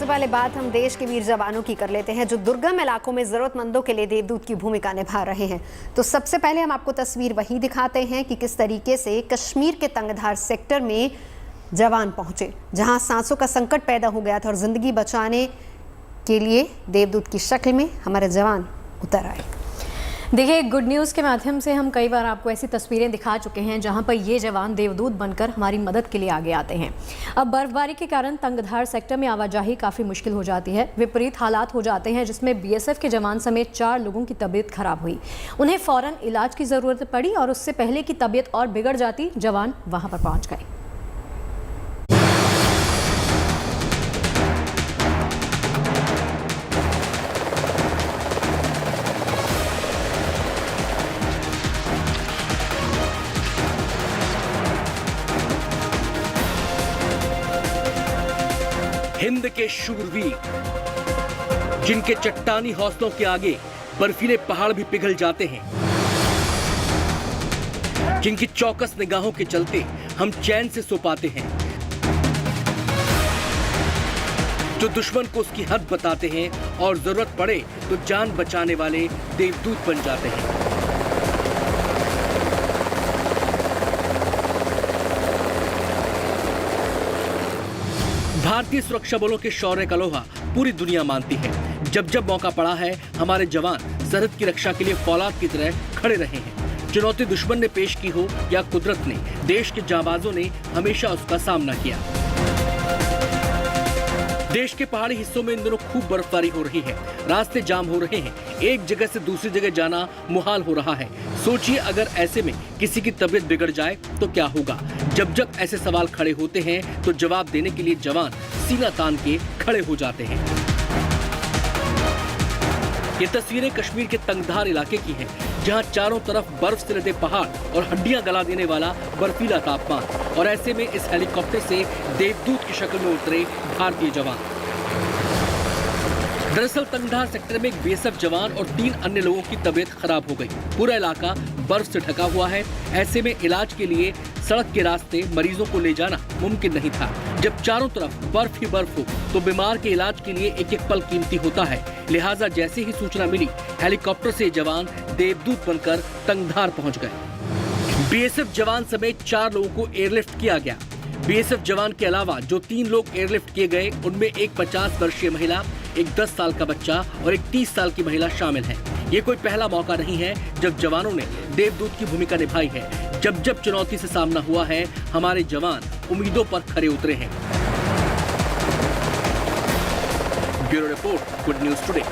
सबसे पहले बात हम देश के वीर जवानों की कर लेते हैं जो दुर्गम इलाकों में जरूरतमंदों के लिए देवदूत की भूमिका निभा रहे हैं। तो सबसे पहले हम आपको तस्वीर वही दिखाते हैं कि किस तरीके से कश्मीर के तंगधार सेक्टर में जवान पहुंचे, जहां सांसों का संकट पैदा हो गया था और जिंदगी बचाने के लिए देवदूत की शक्ल में हमारे जवान उतर आए। देखिए, गुड न्यूज़ के माध्यम से हम कई बार आपको ऐसी तस्वीरें दिखा चुके हैं जहां पर ये जवान देवदूत बनकर हमारी मदद के लिए आगे आते हैं। अब बर्फबारी के कारण तंगधार सेक्टर में आवाजाही काफ़ी मुश्किल हो जाती है, विपरीत हालात हो जाते हैं जिसमें बीएसएफ के जवान समेत 4 लोगों की तबीयत खराब हुई। उन्हें फ़ौरन इलाज की ज़रूरत पड़ी और उससे पहले की तबीयत और बिगड़ जाती, जवान वहाँ पर पहुँच गए। हिंद के शूरवीर, जिनके चट्टानी हौसलों के आगे बर्फीले पहाड़ भी पिघल जाते हैं, जिनकी चौकस निगाहों के चलते हम चैन से सो पाते हैं, जो दुश्मन को उसकी हद बताते हैं और जरूरत पड़े तो जान बचाने वाले देवदूत बन जाते हैं। भारतीय सुरक्षा बलों के शौर्य का लोहा पूरी दुनिया मानती है। जब जब मौका पड़ा है, हमारे जवान सरहद की रक्षा के लिए फौलाद की तरह खड़े रहे हैं। चुनौती दुश्मन ने पेश की हो या कुदरत ने, देश के जांबाजों ने हमेशा उसका सामना किया। देश के पहाड़ी हिस्सों में इन दिनों खूब बर्फबारी हो रही है, रास्ते जाम हो रहे हैं, एक जगह से दूसरी जगह जाना मुहाल हो रहा है। सोचिए, अगर ऐसे में किसी की तबीयत बिगड़ जाए तो क्या होगा। जब जब ऐसे सवाल खड़े होते हैं तो जवाब देने के लिए जवान सीना तान के खड़े हो जाते हैं। ये तस्वीरें कश्मीर के तंगधार इलाके की हैं, जहां चारों तरफ बर्फ से लदे पहाड़ और हड्डियां गला देने वाला बर्फीला तापमान, और ऐसे में इस हेलीकॉप्टर से देवदूत की शक्ल में उतरे भारतीय जवान। दरअसल तंगधार सेक्टर में एक बीएसएफ जवान और 3 अन्य लोगों की तबीयत खराब हो गई। पूरा इलाका बर्फ से ढका हुआ है, ऐसे में इलाज के लिए सड़क के रास्ते मरीजों को ले जाना मुमकिन नहीं था। जब चारों तरफ बर्फ ही बर्फ हो तो बीमार के इलाज के लिए एक एक पल कीमती होता है। लिहाजा जैसे ही सूचना मिली, हेलीकॉप्टर से जवान देवदूत बनकर तंगधार पहुंच गए। बीएसएफ जवान समेत 4 लोगों को एयरलिफ्ट किया गया। बीएसएफ जवान के अलावा जो 3 लोग एयरलिफ्ट किए गए, उनमें एक 50 वर्षीय महिला, एक 10 साल का बच्चा और एक 30 साल की महिला शामिल है। ये कोई पहला मौका नहीं है जब जवानों ने देवदूत की भूमिका निभाई है। जब जब चुनौती से सामना हुआ है, हमारे जवान उम्मीदों पर खरे उतरे हैं। Bureau report, good news today.